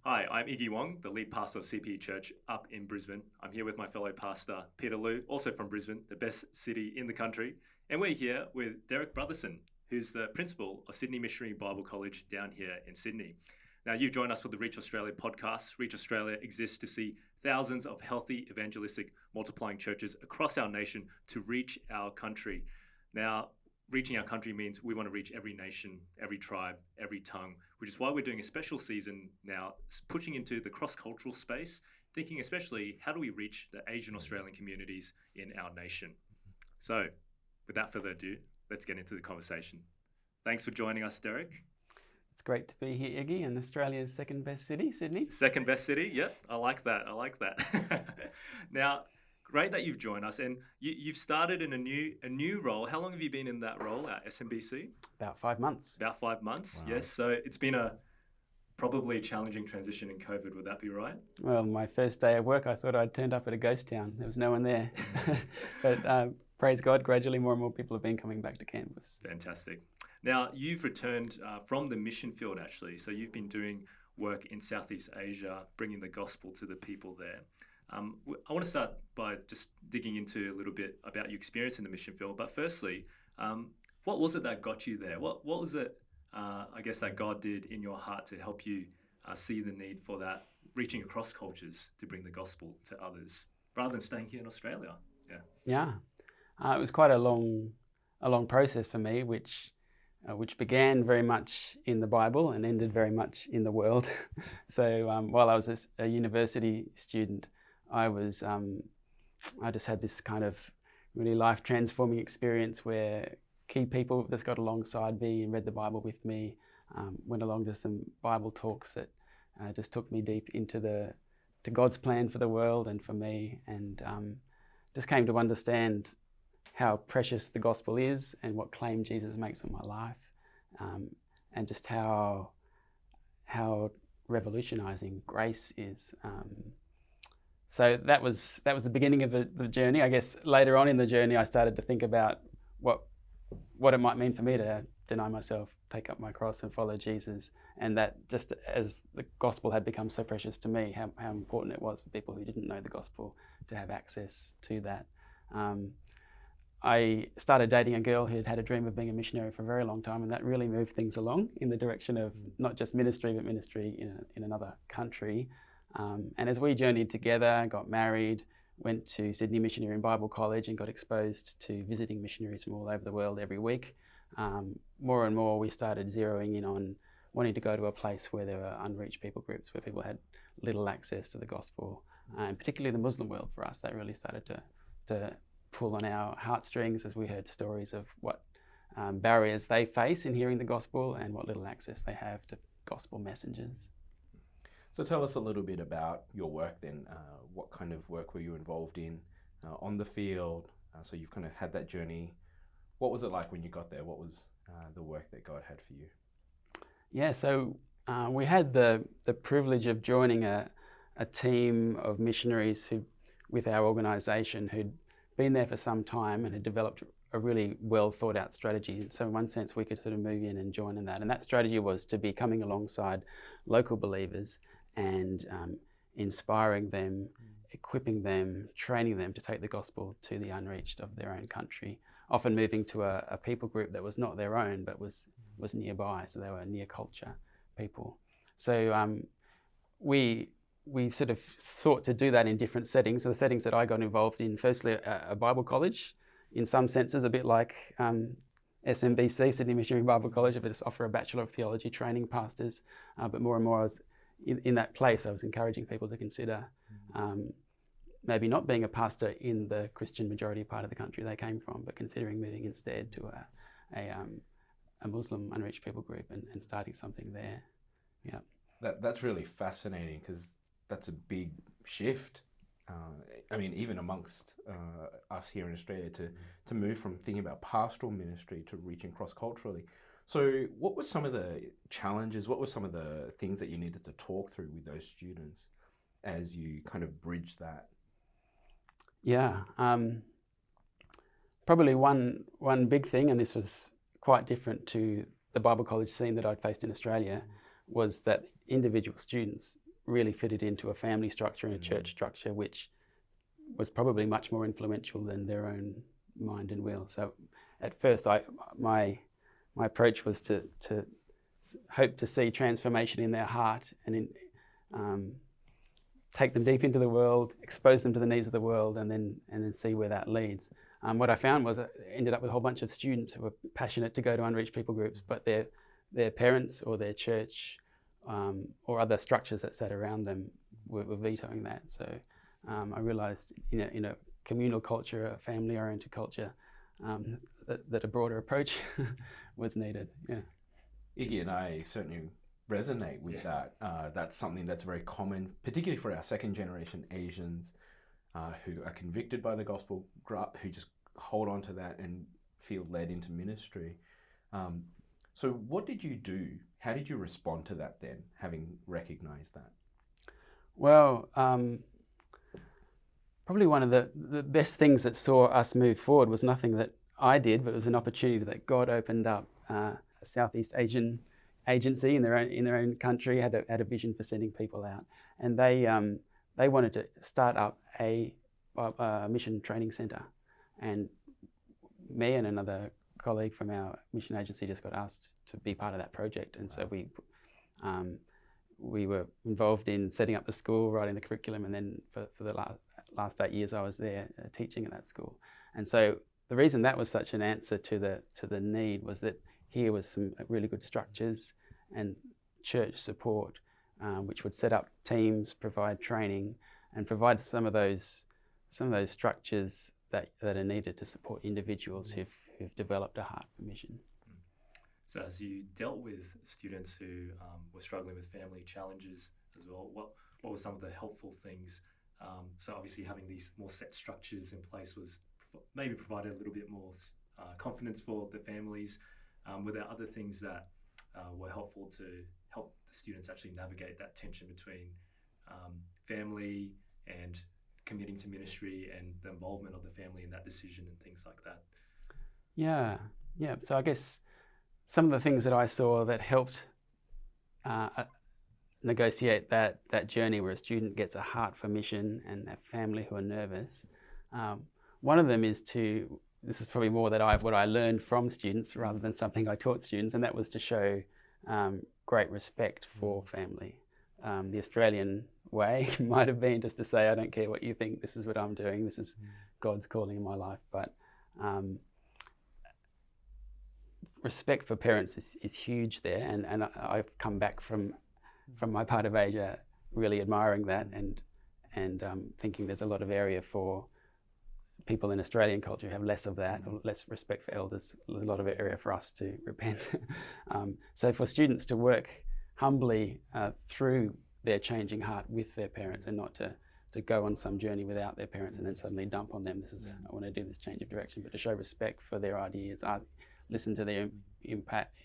Hi, I'm Iggy Wong, the lead pastor of CPE Church up in Brisbane. I'm here with my fellow pastor, Peter Liu, also from Brisbane, the best city in the country. And we're here with Derek Brotherson, who's the principal of Sydney Missionary Bible College down here in Sydney. Now, you've joined us for the Reach Australia podcast. Reach Australia exists to see thousands of healthy, evangelistic, multiplying churches across our nation to reach our country. Now, reaching our country means we want to reach every nation, every tribe, every tongue, which is why we're doing a special season now, pushing into the cross-cultural space, thinking especially how do we reach the Asian Australian communities in our nation. So, without further ado, let's get into the conversation. Thanks for joining us, Derek. It's great to be here, Iggy, in Australia's second best city, Sydney. Second best city, yep, I like that. Now, great that you've joined us, and you've started in a new role. How long have you been in that role at SNBC? About 5 months. About 5 months, Wow. Yes. So it's been a probably challenging transition in COVID. Would that be right? Well, my first day of work, I thought I'd turned up at a ghost town. There was no one there. But praise God, gradually more and more people have been coming back to campus. Fantastic. Now, you've returned from the mission field, actually. So you've been doing work in Southeast Asia, bringing the gospel to the people there. I want to start by just digging into a little bit about your experience in the mission field. But firstly, what was it that got you there? What was it, I guess, that God did in your heart to help you see the need for that, reaching across cultures to bring the gospel to others, rather than staying here in Australia? Yeah. It was quite a long process for me, which began very much in the Bible and ended very much in the world. So while I was a university student, I just had this kind of really life-transforming experience where key people just got alongside me and read the Bible with me, went along to some Bible talks that just took me deep into to God's plan for the world and for me, and just came to understand how precious the gospel is and what claim Jesus makes on my life, and just how revolutionizing grace is. So that was the beginning of the journey. I guess later on in the journey, I started to think about what it might mean for me to deny myself, take up my cross and follow Jesus. And that just as the gospel had become so precious to me, how important it was for people who didn't know the gospel to have access to that. I started dating a girl who had a dream of being a missionary for a very long time, and that really moved things along in the direction of not just ministry, but ministry in another country. And as we journeyed together, got married, went to Sydney Missionary and Bible College and got exposed to visiting missionaries from all over the world every week, more and more we started zeroing in on wanting to go to a place where there were unreached people groups, where people had little access to the gospel, and particularly the Muslim world for us. That really started to pull on our heartstrings as we heard stories of what barriers they face in hearing the gospel and what little access they have to gospel messengers. So tell us a little bit about your work then. What kind of work were you involved in on the field? So you've kind of had that journey. What was it like when you got there? What was the work that God had for you? Yeah, so we had the privilege of joining a team of missionaries with our organisation who'd been there for some time and had developed a really well thought out strategy. So in one sense we could sort of move in and join in that. And that strategy was to be coming alongside local believers and inspiring them, equipping them, training them to take the gospel to the unreached of their own country, often moving to a people group that was not their own but was nearby, so they were near culture people. So we sort of sought to do that in different settings. So the settings that I got involved in, firstly a Bible college, in some senses a bit like SNBC, Sydney Missionary Bible College, but just offer a Bachelor of Theology training pastors, but more and more I was in that place, I was encouraging people to consider maybe not being a pastor in the Christian majority part of the country they came from, but considering moving instead to a Muslim unreached people group and starting something there. Yeah, That's really fascinating because that's a big shift. I mean, even amongst us here in Australia to move from thinking about pastoral ministry to reaching cross-culturally. So what were some of the challenges, what were some of the things that you needed to talk through with those students as you kind of bridge that? Yeah, probably one big thing, and this was quite different to the Bible college scene that I'd faced in Australia, was that individual students really fitted into a family structure and a church structure, which was probably much more influential than their own mind and will. So at first, my approach was to hope to see transformation in their heart and take them deep into the world, expose them to the needs of the world, and then see where that leads. What I found was I ended up with a whole bunch of students who were passionate to go to unreached people groups, but their parents or their church or other structures that sat around them were vetoing that. So I realized in a communal culture, a family-oriented culture, that a broader approach was needed. Yeah. Iggy and I certainly resonate with that. That's something that's very common, particularly for our second generation Asians who are convicted by the gospel, who just hold on to that and feel led into ministry. So what did you do? How did you respond to that then, having recognized that? Well, probably one of the best things that saw us move forward was nothing that I did, but it was an opportunity that God opened up. A Southeast Asian agency in their own country had a vision for sending people out, and they wanted to start up a mission training center, and me and another colleague from our mission agency just got asked to be part of that project, and so we were involved in setting up the school, writing the curriculum, and then for the last 8 years I was there teaching at that school. And so the reason that was such an answer to the need was that here was some really good structures and church support, which would set up teams, provide training, and provide some of those structures that are needed to support individuals who've developed a heart for mission. So as you dealt with students who were struggling with family challenges as well, what were some of the helpful things? So obviously having these more set structures in place was maybe provided a little bit more confidence for the families. Were there other things that were helpful to help the students actually navigate that tension between family and committing to ministry and the involvement of the family in that decision and things like that? Yeah. So I guess some of the things that I saw that helped negotiate that journey where a student gets a heart for mission and a family who are nervous. One of them is this is probably more what I learned from students rather than something I taught students, and that was to show great respect for family. The Australian way might have been just to say, I don't care what you think, this is what I'm doing, this is God's calling in my life. But respect for parents is huge there, and I've come back from my part of Asia really admiring that and thinking there's a lot of area for people in Australian culture who have less of that, or less respect for elders. There's a lot of area for us to repent. So for students to work humbly through their changing heart with their parents, and not to go on some journey without their parents and then suddenly dump on them, I want to do this change of direction, but to show respect for their ideas, listen to their impact,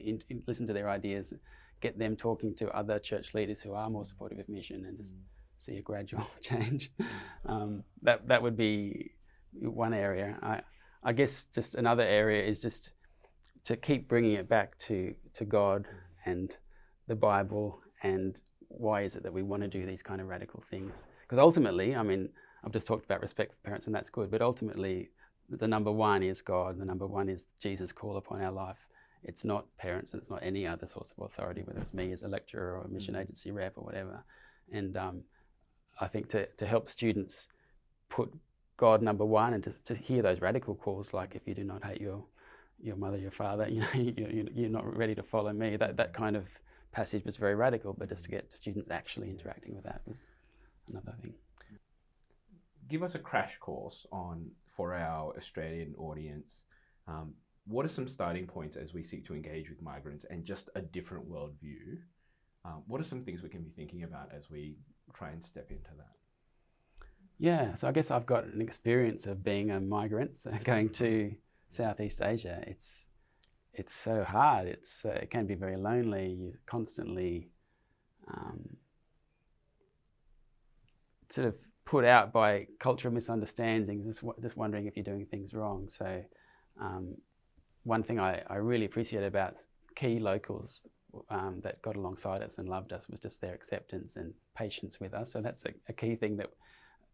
listen to their ideas, get them talking to other church leaders who are more supportive of mission, and just see a gradual change. That would be one area. I guess just another area is just to keep bringing it back to God and the Bible, and why is it that we want to do these kind of radical things? Because ultimately, I mean, I've just talked about respect for parents, and that's good, but ultimately the number one is God. The number one is Jesus' call upon our life. It's not parents, and it's not any other source of authority, whether it's me as a lecturer or a mission agency rep or whatever. And I think to help students put God number one, and to hear those radical calls, like if you do not hate your mother, your father, you're not ready to follow me. That kind of passage was very radical, but just to get students actually interacting with that was another thing. Give us a crash course for our Australian audience. What are some starting points as we seek to engage with migrants and just a different worldview? What are some things we can be thinking about as we try and step into that? Yeah, so I guess I've got an experience of being a migrant, so going to Southeast Asia. It's so hard. It can be very lonely. You're constantly sort of put out by cultural misunderstandings, just wondering if you're doing things wrong. So one thing I really appreciate about key locals that got alongside us and loved us was just their acceptance and patience with us. So that's a key thing that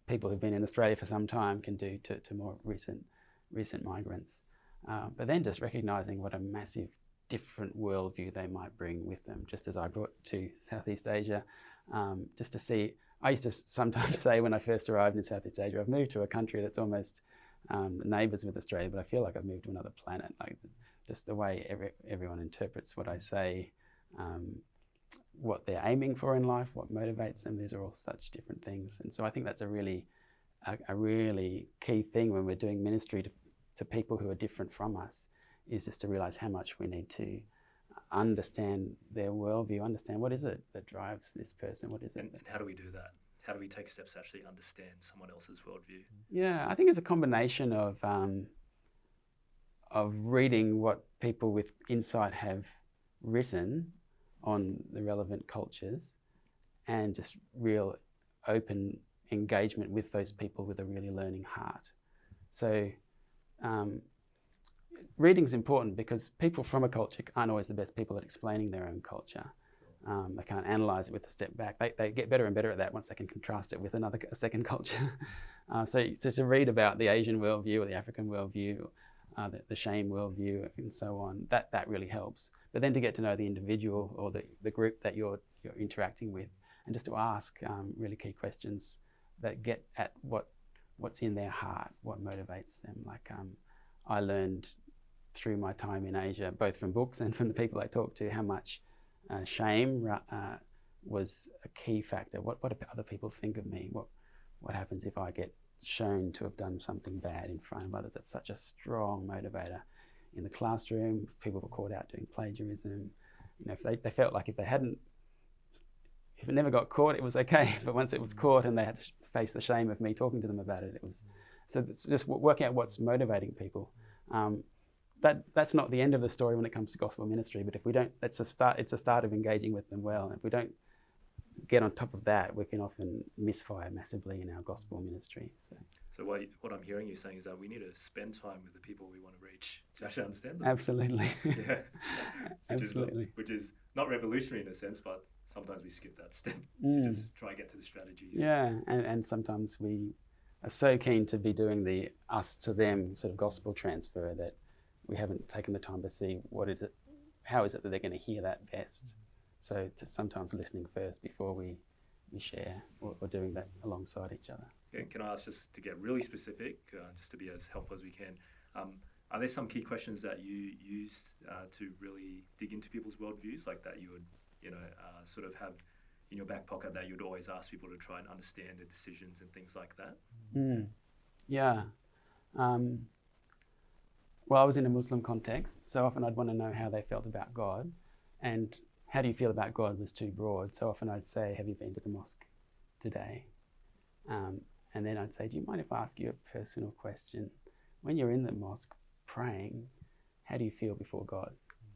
people who've been in Australia for some time can do to more recent migrants. But then just recognising what a massive different worldview they might bring with them, just as I brought to Southeast Asia, just to see. I used to sometimes say when I first arrived in Southeast Asia, I've moved to a country that's almost neighbours with Australia, but I feel like I've moved to another planet. Like just the way everyone interprets what I say, what they're aiming for in life, what motivates them. These are all such different things, and so I think that's a really key thing when we're doing ministry to people who are different from us, is just to realise how much we need to understand their worldview, understand what is it that drives this person, what is it. And how do we do that? How do we take steps to actually understand someone else's worldview? Yeah, I think it's a combination of reading what people with insight have written on the relevant cultures, and just real open engagement with those people with a really learning heart. So reading's important because people from a culture aren't always the best people at explaining their own culture. They can't analyse it with a step back. They get better and better at that once they can contrast it with a second culture. So to read about the Asian worldview or the African worldview, the shame worldview and so on, that really helps. But then to get to know the individual or the group that you're interacting with, and just to ask really key questions that get at what's in their heart, what motivates them. Like I learned through my time in Asia, both from books and from the people I talked to, how much shame was a key factor. What do other people think of me? What happens if I get shown to have done something bad in front of others? That's such a strong motivator. In the classroom, if people were caught out doing plagiarism, if they felt like if it never got caught, it was okay. But once it was caught and they had to face the shame of me talking to them about it, so it's just working out what's motivating people. That's not the end of the story when it comes to gospel ministry, but if we don't, it's a start of engaging with them well. And if we don't get on top of that, we can often misfire massively in our gospel ministry. So what I'm hearing you saying is that we need to spend time with the people we want to reach to actually understand them. Absolutely. Yeah. Absolutely. Which is not revolutionary in a sense, but sometimes we skip that step to just try and get to the strategies. Yeah, and sometimes we are so keen to be doing the us to them sort of gospel transfer that we haven't taken the time to see how is it that they're going to hear that best. So to sometimes listening first before we share or doing that alongside each other. Can I ask, just to get really specific, just to be as helpful as we can, are there some key questions that you used to really dig into people's worldviews, like that you would sort of have in your back pocket that you'd always ask people to try and understand their decisions and things like that? Yeah. Well, I was in a Muslim context, so often I'd want to know how they felt about God, and how do you feel about God was too broad. So often I'd say, have you been to the mosque today? And then I'd say, do you mind if I ask you a personal question? When you're in the mosque praying, how do you feel before God?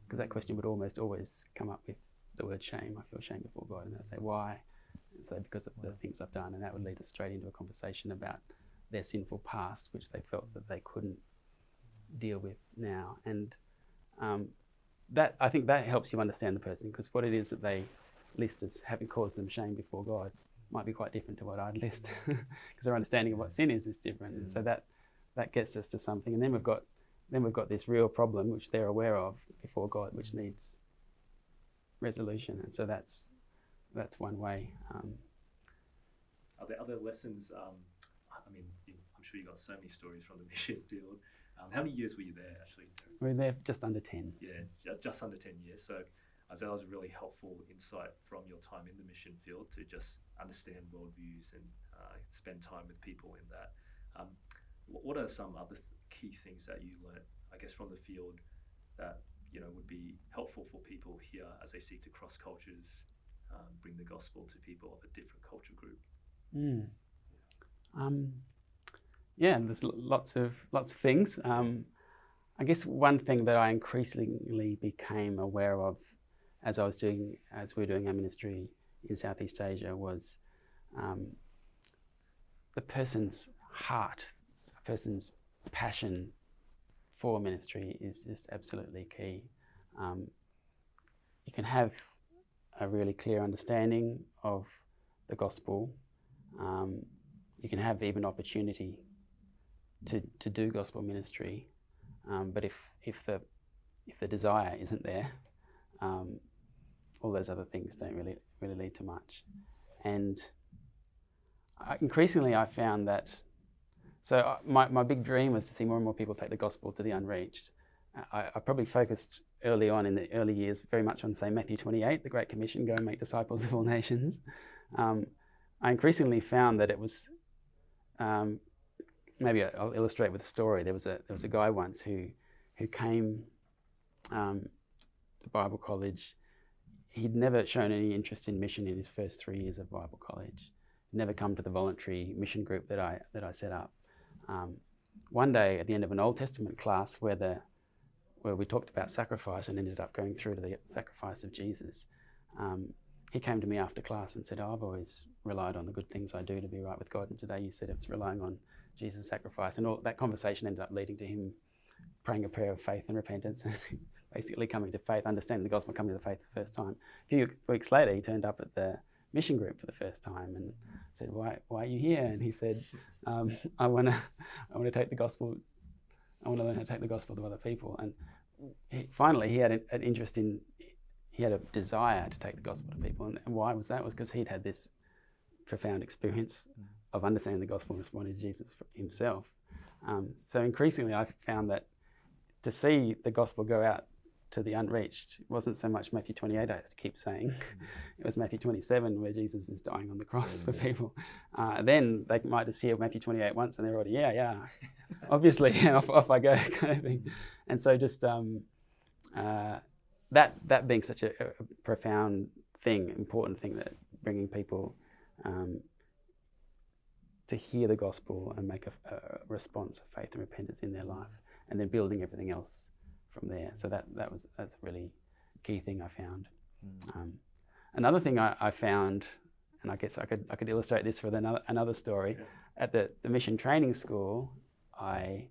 Because that question would almost always come up with the word shame. I feel shame before God. And I'd say, why? And so because of the things I've done. And that would lead us straight into a conversation about their sinful past, which they felt that they couldn't deal with now. And that, I think that helps you understand the person, because what it is that they list as having caused them shame before God might be quite different to what I'd list, because their understanding of what sin is different. And so that gets us to something. And then we've got this real problem which they're aware of before God, which needs resolution. And so that's one way. Are there other lessons? I'm sure you got so many stories from the mission field. How many years were you there, actually? We were there just under 10. Yeah, just under 10 years. So I said that was a really helpful insight from your time in the mission field to just understand worldviews and spend time with people in that. What are some other key things that you learned, I guess, from the field that would be helpful for people here as they seek to cross cultures, bring the gospel to people of a different culture group? Yeah, there's lots of things. I guess one thing that I increasingly became aware of as we were doing our ministry in Southeast Asia was the person's heart, a person's passion for ministry is just absolutely key. you can have a really clear understanding of the gospel. You can have even opportunity to do gospel ministry, but if the desire isn't there, all those other things don't really lead to much. And increasingly, I found that. So my big dream was to see more and more people take the gospel to the unreached. I probably focused early on in the early years very much on, say, Matthew 28, the Great Commission, go and make disciples of all nations. I increasingly found that it was, maybe I'll illustrate with a story. There was a guy once who came to Bible college. He'd never shown any interest in mission in his first 3 years of Bible college. He'd never come to the voluntary mission group that I set up. One day at the end of an Old Testament class where we talked about sacrifice and ended up going through to the sacrifice of Jesus, he came to me after class and said, I've always relied on the good things I do to be right with God, and today you said it's relying on Jesus' sacrifice. And all that conversation ended up leading to him praying a prayer of faith and repentance, basically coming to faith, understanding the gospel, coming to the faith for the first time. A few weeks later, he turned up at the mission group for the first time and said, why are you here? And he said, I want to take the gospel. I want to learn how to take the gospel to other people. And finally, he had an interest in, he had a desire to take the gospel to people. And why was that? It was because he'd had this profound experience of understanding the gospel and responding to Jesus himself. So increasingly, I found that to see the gospel go out to the unreached wasn't so much Matthew 28, I keep saying. It was Matthew 27, where Jesus is dying on the cross for people. Then they might just hear Matthew 28 once and they're already, yeah, obviously, off I go, kind of thing. And so just that being such a profound thing, important thing, that bringing people to hear the gospel and make a response of faith and repentance in their life, and then building everything else from there. So that's a really key thing I found. Another thing I found, and I guess I could illustrate this with another story. Yeah. At the mission training school, I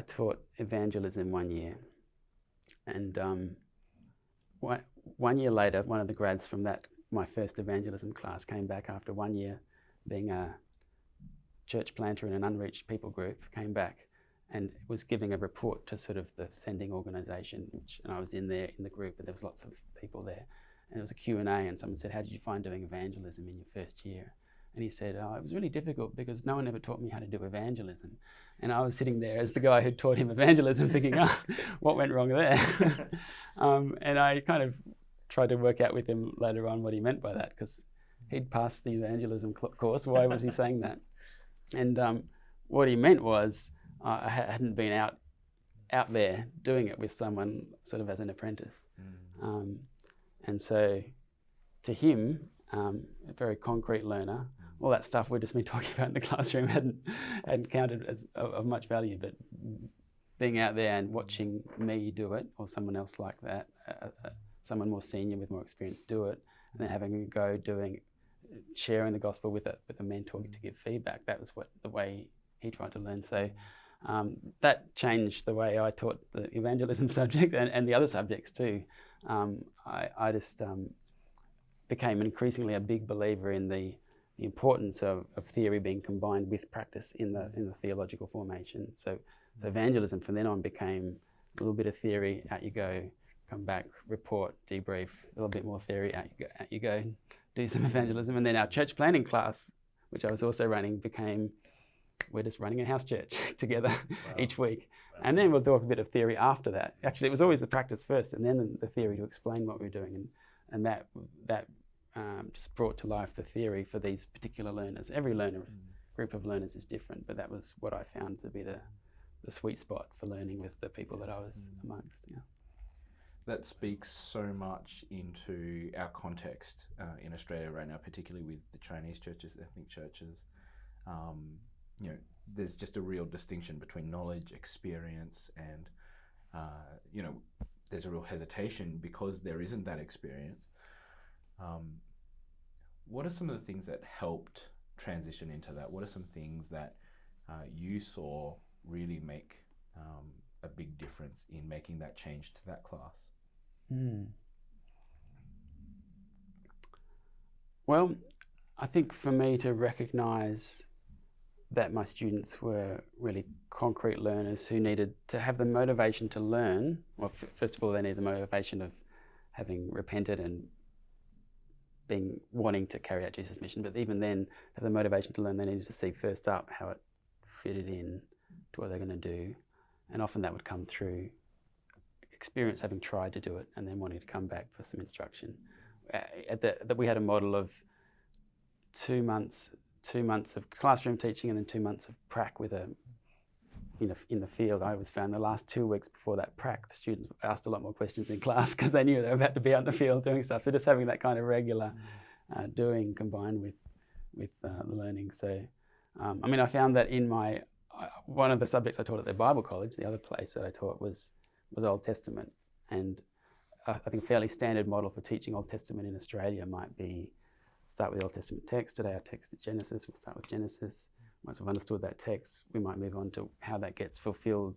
taught evangelism 1 year, and 1 year later, one of the grads from my first evangelism class came back after 1 year being a church planter in an unreached people group, came back and was giving a report to sort of the sending organisation, and I was in the group, but there was lots of people there. And there was a Q&A, and someone said, how did you find doing evangelism in your first year? And he said, it was really difficult because no one ever taught me how to do evangelism. And I was sitting there as the guy who taught him evangelism thinking, what went wrong there? And I kind of tried to work out with him later on what he meant by that, because he'd passed the evangelism course. Why was he saying that? And what he meant was, I hadn't been out there doing it with someone sort of as an apprentice. And so to him, a very concrete learner, all that stuff we'd just been talking about in the classroom hadn't counted as of much value, but being out there and watching me do it, or someone else like that, someone more senior with more experience do it, and then having a go sharing the gospel with a mentor to give feedback, that was the way he tried to learn. So that changed the way I taught the evangelism subject and the other subjects too. I just became increasingly a big believer in the importance of theory being combined with practice in the theological formation. So evangelism from then on became a little bit of theory, out you go, come back, report, debrief, a little bit more theory, out you go, do some evangelism. And then our church planning class, which I was also running, became, we're just running a house church together each week. And then we'll do a bit of theory after that. Actually, it was always the practice first and then the theory to explain what we're doing. And that just brought to life the theory for these particular learners. Every group of learners is different, but that was what I found to be the sweet spot for learning with the people that I was amongst. Yeah. That speaks so much into our context in Australia right now, particularly with the Chinese churches, ethnic churches. There's just a real distinction between knowledge, experience, and there's a real hesitation because there isn't that experience. What are some of the things that helped transition into that? What are some things that you saw really make a big difference in making that change to that class? Well, I think for me to recognise that my students were really concrete learners who needed to have the motivation to learn. Well, first of all, they need the motivation of having repented and wanting to carry out Jesus' mission. But even then, have the motivation to learn, they needed to see first up how it fitted in to what they're going to do. And often that would come through experience having tried to do it and then wanting to come back for some instruction. We had a model of 2 months of classroom teaching and then 2 months of prac with in the field. I always found the last 2 weeks before that prac, the students asked a lot more questions in class because they knew they were about to be out in the field doing stuff. So just having that kind of regular doing combined with the learning. So, I found that in one of the subjects I taught at the Bible college, the other place that I taught was Old Testament. And I think a fairly standard model for teaching Old Testament in Australia might be start with the Old Testament text. Today our text is Genesis. We'll start with Genesis. Once we've understood that text, we might move on to how that gets fulfilled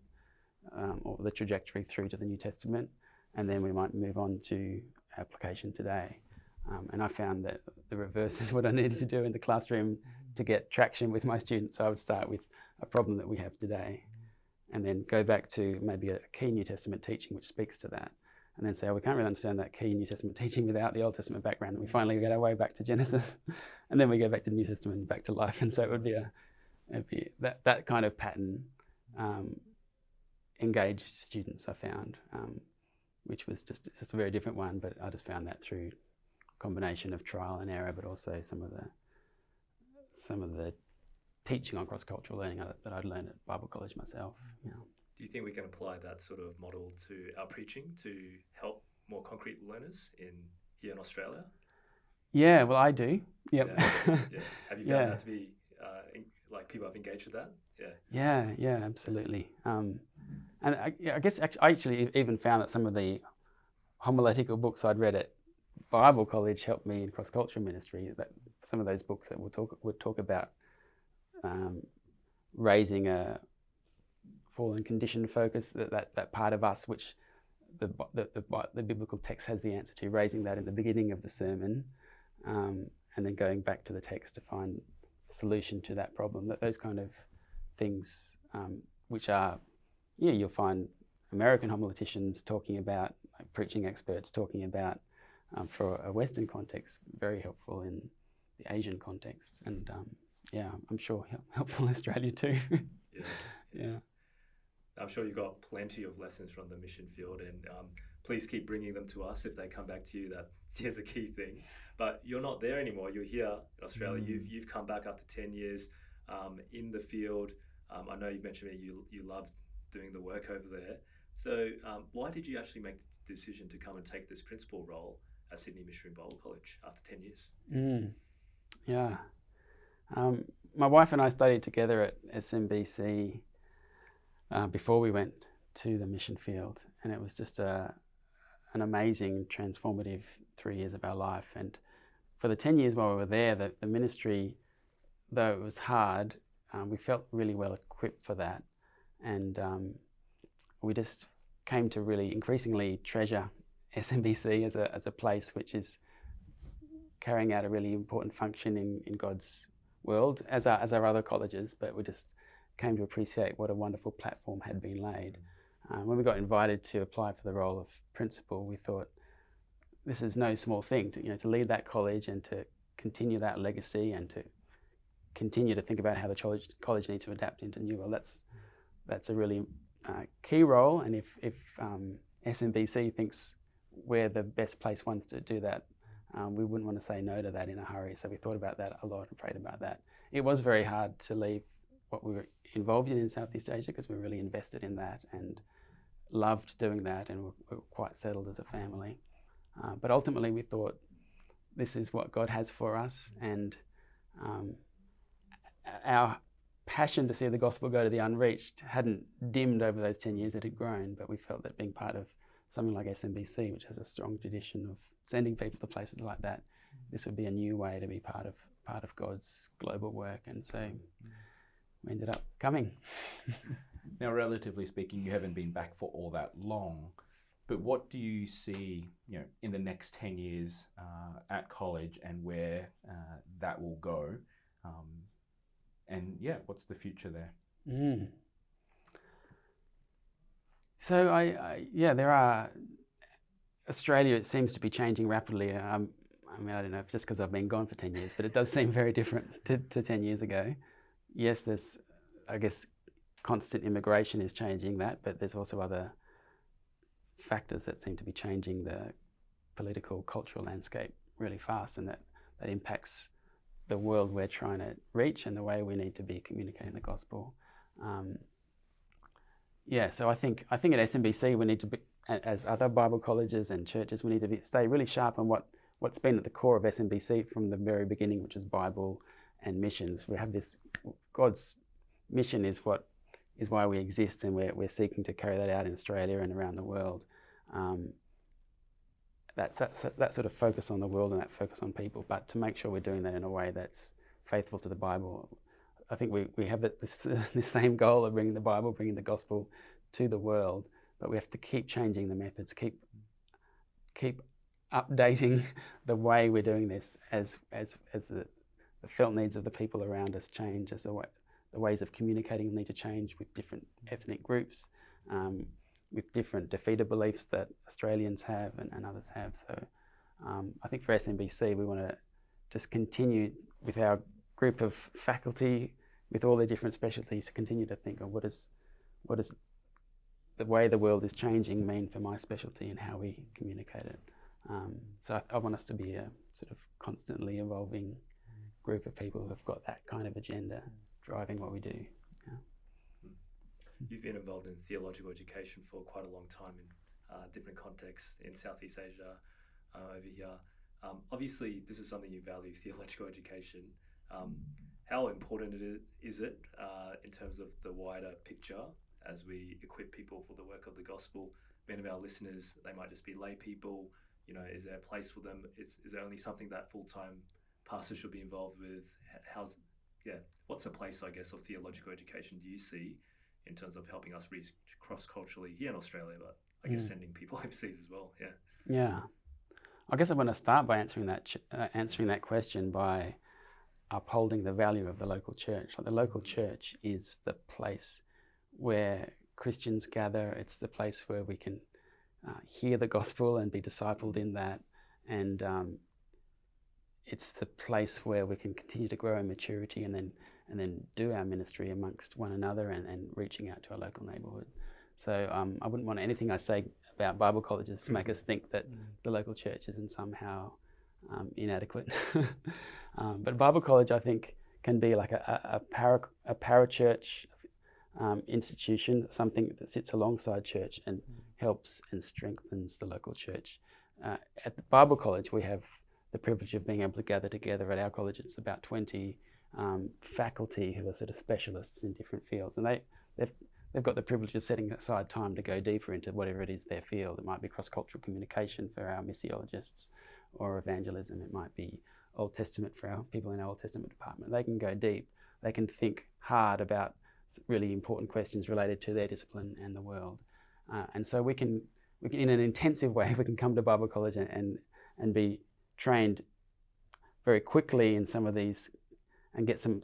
or the trajectory through to the New Testament. And then we might move on to application today. And I found that the reverse is what I needed to do in the classroom to get traction with my students. So I would start with a problem that we have today and then go back to maybe a key New Testament teaching which speaks to that. And then say, we can't really understand that key New Testament teaching without the Old Testament background. And we finally get our way back to Genesis. And then we go back to the New Testament and back to life. And so it would be that kind of pattern engaged students, I found, which was just a very different one. But I just found that through a combination of trial and error, but also some of the teaching on cross-cultural learning that I'd learned at Bible college myself. Yeah. Do you think we can apply that sort of model to our preaching to help more concrete learners here in Australia? Yeah, well, I do. Yep. Yeah. Have you found that to be people have engaged with that? Yeah, absolutely. And I guess I actually even found that some of the homiletical books I'd read at Bible college helped me in cross-cultural ministry. That some of those books that would talk about raising a fallen condition focus, that part of us which the biblical text has the answer to, raising that in the beginning of the sermon, and then going back to the text to find a solution to that problem. Those kind of things, which are, you'll find American homiletians talking about, preaching experts talking about, for a Western context, very helpful in the Asian context, and I'm sure helpful in Australia too. Yeah. I'm sure you've got plenty of lessons from the mission field, and please keep bringing them to us if they come back to you. That is a key thing. But you're not there anymore. You're here in Australia. You've come back after 10 years in the field. I know you've mentioned you love doing the work over there. So why did you actually make the decision to come and take this principal role at Sydney Missionary Bible College after 10 years? Yeah. My wife and I studied together at SNBC before we went to the mission field, and it was just an amazing, transformative 3 years of our life. And for the 10 years while we were there, the ministry, though it was hard, we felt really well equipped for that, and we just came to really increasingly treasure SNBC as a place which is carrying out a really important function in God's world, as our other colleges, but we just came to appreciate what a wonderful platform had been laid. When we got invited to apply for the role of principal, we thought, this is no small thing to lead that college and to continue that legacy and to continue to think about how the college needs to adapt into the new world. That's a really key role, and if SNBC thinks we're the best placed ones to do that, we wouldn't want to say no to that in a hurry. So we thought about that a lot and prayed about that. It was very hard to leave what we were involved in Southeast Asia because we were really invested in that and loved doing that, and we're quite settled as a family. But ultimately we thought, this is what God has for us, and our passion to see the gospel go to the unreached hadn't dimmed over those 10 years. It had grown, but we felt that being part of something like SNBC, which has a strong tradition of sending people to places like that, this would be a new way to be part of God's global work. And so we ended up coming. Now, relatively speaking, you haven't been back for all that long, But what do you see, in the next 10 years at college, and where that will go? And what's the future there? So there are, Australia, it seems to be changing rapidly. I don't know if just because I've been gone for 10 years, but it does seem very different to 10 years ago. Yes, there's, I guess, constant immigration is changing that, but there's also other factors that seem to be changing the political, cultural landscape really fast, and that impacts the world we're trying to reach and the way we need to be communicating the gospel. So I think at SNBC we need to be, as other Bible colleges and churches, we need to stay really sharp on what's been at the core of SNBC from the very beginning, which is Bible and missions. We have this, God's mission is why we exist, and we're seeking to carry that out in Australia and around the world. That sort of focus on the world and that focus on people, but to make sure we're doing that in a way that's faithful to the Bible. I think we have this same goal of bringing the Bible, bringing the gospel to the world, but we have to keep changing the methods, keep updating the way we're doing this as the felt needs of the people around us change, as the ways of communicating need to change with different ethnic groups, with different defeated beliefs that Australians have and others have. So I think for SNBC, we want to just continue with our group of faculty, with all their different specialties, to continue to think of what does the way the world is changing mean for my specialty and how we communicate it. So I want us to be a sort of constantly evolving group of people who have got that kind of agenda driving what we do. You've been involved in theological education for quite a long time in different contexts in Southeast Asia, over here. Obviously, this is something you value, theological education. How important is it in terms of the wider picture as we equip people for the work of the gospel? Many of our listeners, they might just be lay people. Is there a place for them? Is there only something that full-time pastors should be involved with? What's the place, I guess, of theological education do you see in terms of helping us reach cross-culturally here in Australia, but I guess sending people overseas as well? Yeah. I guess I want to start by answering that question by upholding the value of the local church. Like, the local church is the place where Christians gather. It's the place where we can hear the gospel and be discipled in that, and it's the place where we can continue to grow in maturity and then do our ministry amongst one another and reaching out to our local neighbourhood. So I wouldn't want anything I say about Bible colleges to make us think that the local church isn't somehow inadequate. But Bible college, I think, can be like a parachurch institution, something that sits alongside church and helps and strengthens the local church. At the Bible college, we have the privilege of being able to gather together. At our college, it's about 20 faculty who are sort of specialists in different fields, and they've got the privilege of setting aside time to go deeper into whatever it is their field. It might be cross-cultural communication for our missiologists, or evangelism. It might be Old Testament for our people in our Old Testament department. They can go deep. They can think hard about really important questions related to their discipline and the world. And so we can, in an intensive way, we can come to Bible college and be trained very quickly in some of these, and get some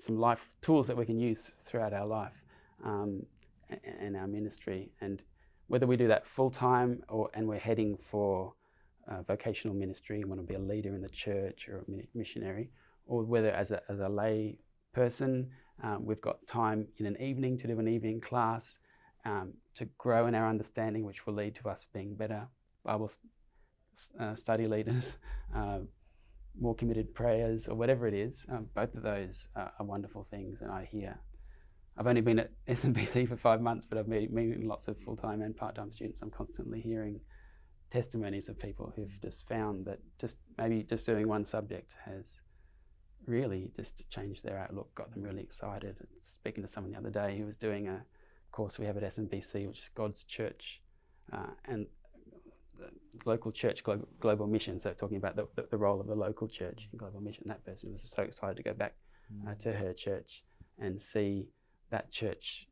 life tools that we can use throughout our life and our ministry. And whether we do that full time and we're heading for vocational ministry and want to be a leader in the church or a missionary, or whether as a lay person, we've got time in an evening to do an evening class to grow in our understanding, which will lead to us being better Bible study leaders, more committed prayers, or whatever it is. Both of those are wonderful things, and I've only been at SNBC for 5 months, but I've meeting lots of full-time and part-time students. I'm constantly hearing testimonies of people who've just found that just doing one subject has really just changed their outlook, got them really excited. Speaking to someone the other day who was doing a course we have at SNBC, which is God's Church and the local church global mission. So talking about the role of the local church in global mission. That person was so excited to go back to her church and see that church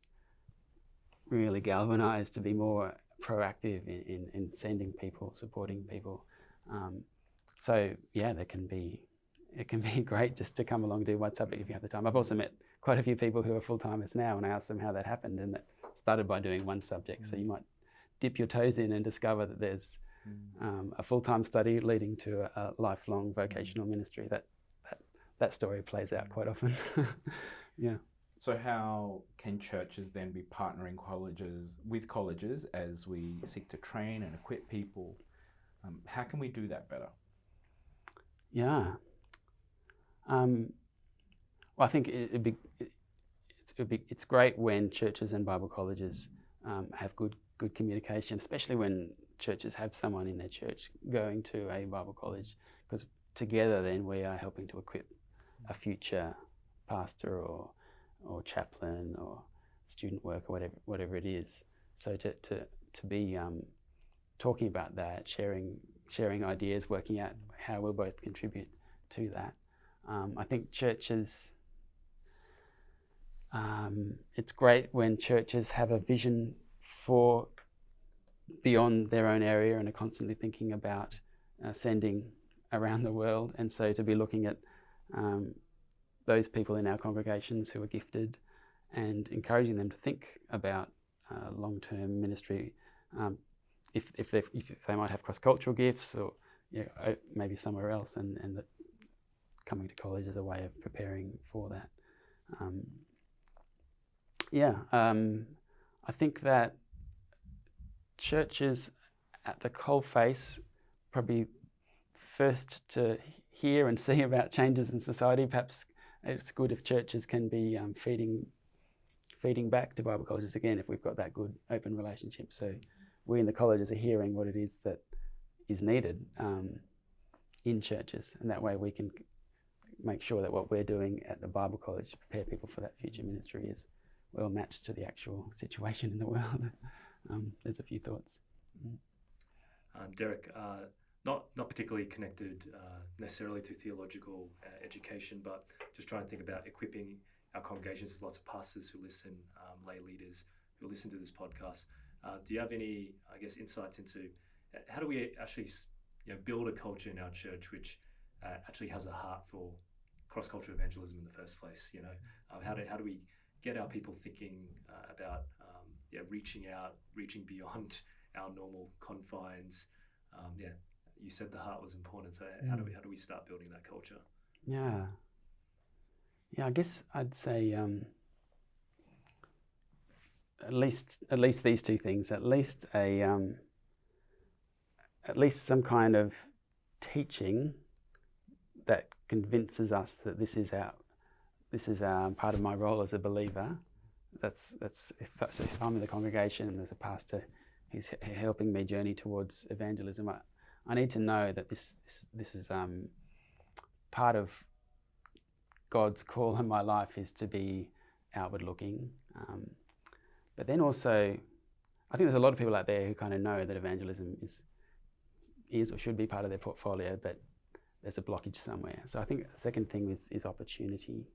really galvanized to be more proactive in sending people, supporting people. So yeah, it can be great just to come along and do one subject if you have the time. I've also met quite a few people who are full-timers now, and I asked them how that happened, and it started by doing one subject. So you might dip your toes in and discover that there's a full-time study leading to a lifelong vocational ministry. That story plays out quite often. Yeah. So how can churches then be partnering with colleges as we seek to train and equip people? How can we do that better? Yeah. Well, I think it's great when churches and Bible colleges have good communication, especially when churches have someone in their church going to a Bible college, because together then we are helping to equip a future pastor or chaplain or student worker, whatever it is. So to be talking about that, sharing ideas, working out how we'll both contribute to that. I think churches, it's great when churches have a vision for beyond their own area and are constantly thinking about sending around the world. And so to be looking at those people in our congregations who are gifted and encouraging them to think about long-term ministry, if they might have cross-cultural gifts or maybe somewhere else, and that coming to college is a way of preparing for that. I think that churches at the coalface probably first to hear and see about changes in society. Perhaps it's good if churches can be feeding back to Bible colleges again, if we've got that good open relationship. So we in the colleges are hearing what it is that is needed in churches, and that way we can make sure that what we're doing at the Bible college to prepare people for that future ministry is well matched to the actual situation in the world. There's a few thoughts. Derek, not particularly connected necessarily to theological education, but just trying to think about equipping our congregations. There's lots of pastors who listen, lay leaders who listen to this podcast. Do you have any, I guess, insights into how do we actually build a culture in our church which actually has a heart for cross-cultural evangelism in the first place? How do we get our people thinking about reaching out, reaching beyond our normal confines? You said the heart was important. So how do we start building that culture? Yeah, I guess I'd say at least these two things. At least some kind of teaching that convinces us that this is part of my role as a believer. That's if I'm in the congregation and there's a pastor who's helping me journey towards evangelism, I need to know that this is part of God's call in my life is to be outward looking. But then also, I think there's a lot of people out there who kind of know that evangelism is or should be part of their portfolio, but there's a blockage somewhere. So I think the second thing is opportunity,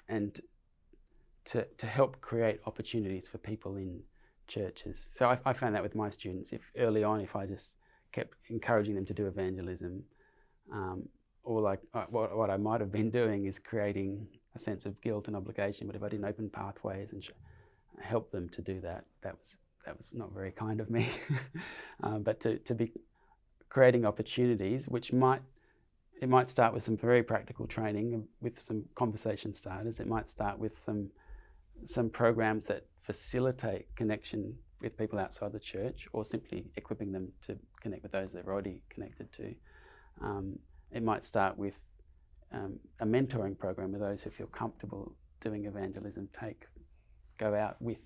and to help create opportunities for people in churches. So I found that with my students, if I just kept encouraging them to do evangelism, or like what I might have been doing is creating a sense of guilt and obligation, but if I didn't open pathways and help them to do that, that was not very kind of me. But to be creating opportunities, which might start with some very practical training, with some conversation starters. It might start with some programs that facilitate connection with people outside the church, or simply equipping them to connect with those they're already connected to. It might start with a mentoring program with those who feel comfortable doing evangelism. Go out with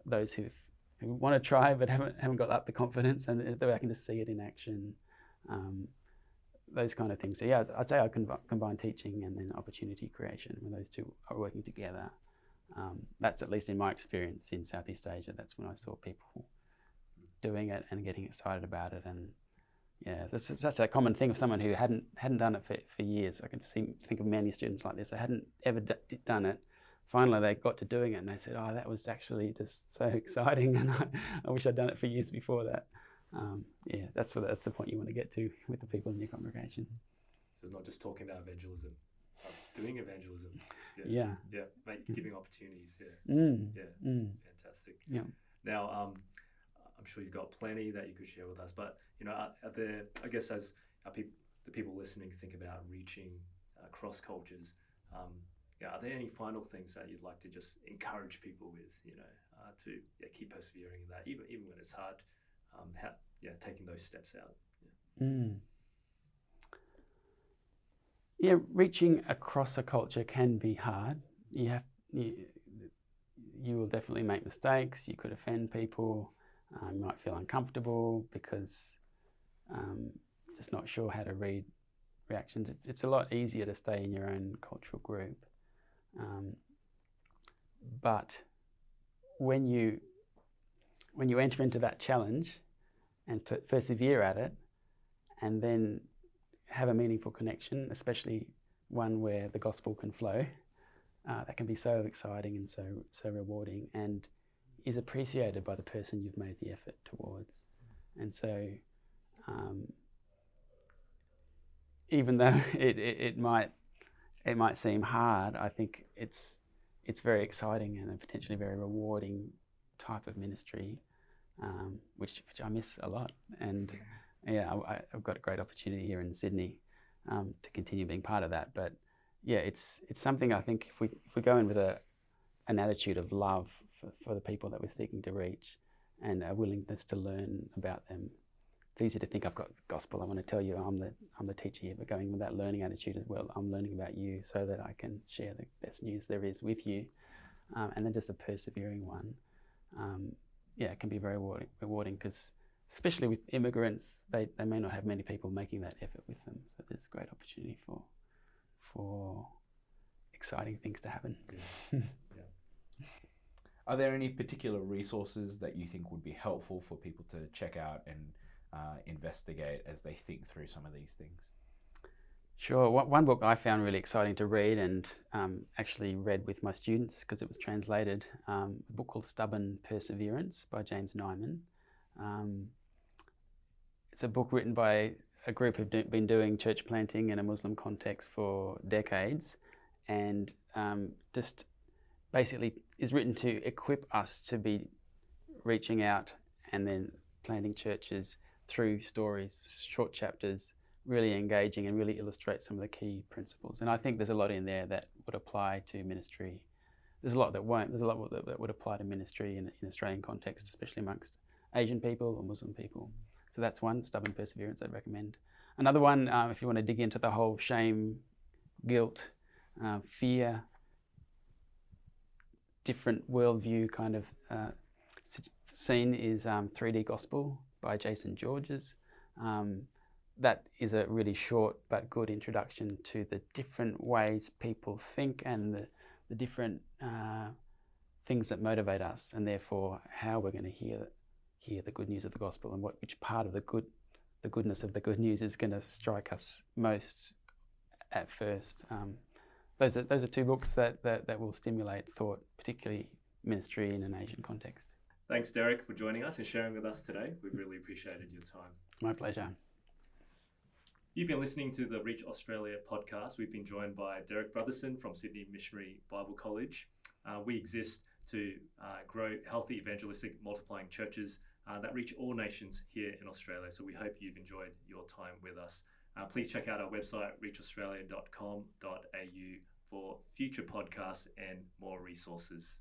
those who want to try but haven't got up the confidence, and they can just see it in action. Those kind of things. So yeah, I'd say I combine teaching and then opportunity creation when those two are working together. That's at least in my experience in Southeast Asia. That's when I saw people doing it and getting excited about it. And yeah, this is such a common thing of someone who hadn't done it for years. I can think of many students like this. They hadn't ever done it finally they got to doing it, and they said, "Oh, that was actually just so exciting," and I wish I'd done it for years before that. That's the point you want to get to with the people in your congregation. So it's not just talking about evangelism, doing evangelism. Yeah. Giving opportunities. Fantastic. Yeah. Now, I'm sure you've got plenty that you could share with us, but are there, I guess, as the people listening think about reaching across cultures, are there any final things that you'd like to just encourage people with, to keep persevering in that, even when it's hard, taking those steps out? Reaching across a culture can be hard. You will definitely make mistakes. You could offend people. You might feel uncomfortable because just not sure how to read reactions. It's a lot easier to stay in your own cultural group. But when you enter into that challenge and persevere at it, and then have a meaningful connection, especially one where the gospel can flow, that can be so exciting and so rewarding, and is appreciated by the person you've made the effort towards. And so, even though it might seem hard, I think it's very exciting and a potentially very rewarding type of ministry, which I miss a lot. And I've got a great opportunity here in Sydney to continue being part of that. But it's something I think if we go in with an attitude of love for the people that we're seeking to reach, and a willingness to learn about them, it's easy to think I've got the gospel, I want to tell you I'm the teacher here, but going with that learning attitude as well, I'm learning about you so that I can share the best news there is with you, and then just a persevering one. It can be very rewarding because, especially with immigrants, they may not have many people making that effort with them. So there's great opportunity for exciting things to happen. Are there any particular resources that you think would be helpful for people to check out and investigate as they think through some of these things? Sure. One book I found really exciting to read, and actually read with my students because it was translated, a book called Stubborn Perseverance by James Nyman. It's a book written by a group who've been doing church planting in a Muslim context for decades, and just basically is written to equip us to be reaching out and then planting churches through stories, short chapters, really engaging and really illustrate some of the key principles. And I think there's a lot in there that would apply to ministry. There's a lot that won't. There's a lot that would apply to ministry in Australian context, especially amongst Asian people or Muslim people. So that's one, Stubborn Perseverance, I'd recommend. Another one, if you want to dig into the whole shame, guilt, fear, different worldview kind of scene, is 3D Gospel by Jason Georges. That is a really short but good introduction to the different ways people think and the different things that motivate us, and therefore how we're going to hear the good news of the gospel, and which part of the goodness of the good news is going to strike us most at first. Those are two books that will stimulate thought, particularly ministry in an Asian context. Thanks, Derek, for joining us and sharing with us today. We've really appreciated your time. My pleasure. You've been listening to the Reach Australia podcast. We've been joined by Derek Brotherson from Sydney Missionary Bible College. We exist to grow healthy, evangelistic, multiplying churches that reach all nations here in Australia. So we hope you've enjoyed your time with us. Please check out our website, reachaustralia.com.au, for future podcasts and more resources.